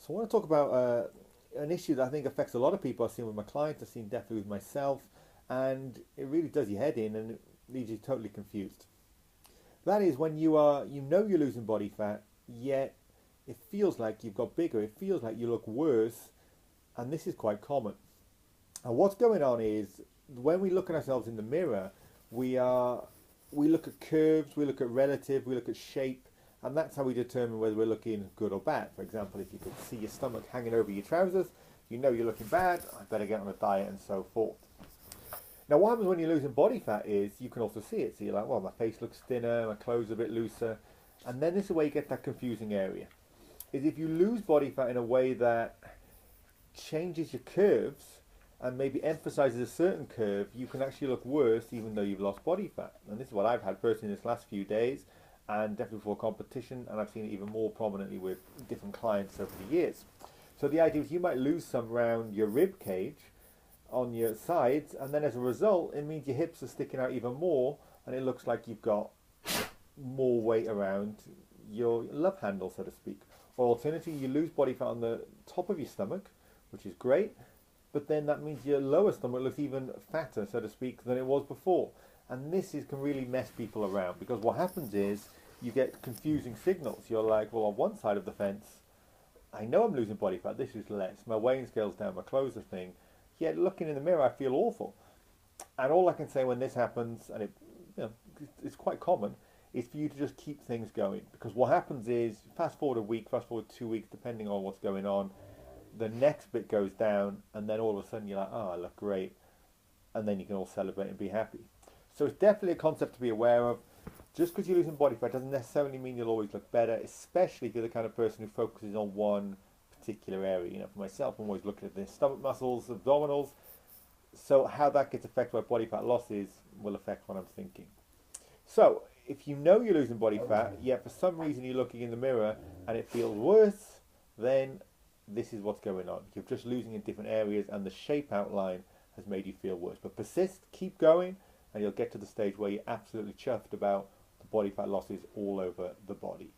So I want to talk about an issue that I think affects a lot of people. I've seen with my clients, I've seen definitely with myself, and it really does your head in and it leaves you totally confused. That is when you know you're losing body fat, yet it feels like you've got bigger, it feels like you look worse, and this is quite common. And what's going on is when we look at ourselves in the mirror, we are we look at curves, we look at relative, we look at shape, and that's how we determine whether we're looking good or bad. For example, if you could see your stomach hanging over your trousers, you know you're looking bad, I better get on a diet and so forth. Now what happens when you're losing body fat is you can also see it. So you're like, well, my face looks thinner, my clothes are a bit looser, and then this is where you get that confusing area. Is if you lose body fat in a way that changes your curves and maybe emphasizes a certain curve, you can actually look worse even though you've lost body fat. And this is what I've had personally this last few days, and definitely before competition, and I've seen it even more prominently with different clients over the years. So the idea is you might lose some around your rib cage on your sides, and then as a result, it means your hips are sticking out even more, and it looks like you've got more weight around your love handle, so to speak. Or alternatively, you lose body fat on the top of your stomach, which is great, but then that means your lower stomach looks even fatter, so to speak, than it was before. And can really mess people around, because what happens is you get confusing signals. You're like, well, on one side of the fence, I know I'm losing body fat, this is less, my weighing scale's down, my clothes are thin, yet looking in the mirror I feel awful. And all I can say when this happens, and you know, it's quite common, is for you to just keep things going. Because what happens is, fast forward a week, fast forward 2 weeks, depending on what's going on, the next bit goes down, and then all of a sudden you're like, oh, I look great, and then you can all celebrate and be happy. So it's definitely a concept to be aware of. Just because you're losing body fat doesn't necessarily mean you'll always look better, especially if you're the kind of person who focuses on one particular area. You know, for myself, I'm always looking at the stomach muscles, abdominals. So how that gets affected by body fat losses will affect what I'm thinking. So if you know you're losing body fat, yet for some reason you're looking in the mirror and it feels worse, then this is what's going on. You're just losing in different areas, and the shape outline has made you feel worse. But persist, keep going, and you'll get to the stage where you're absolutely chuffed about the body fat losses all over the body.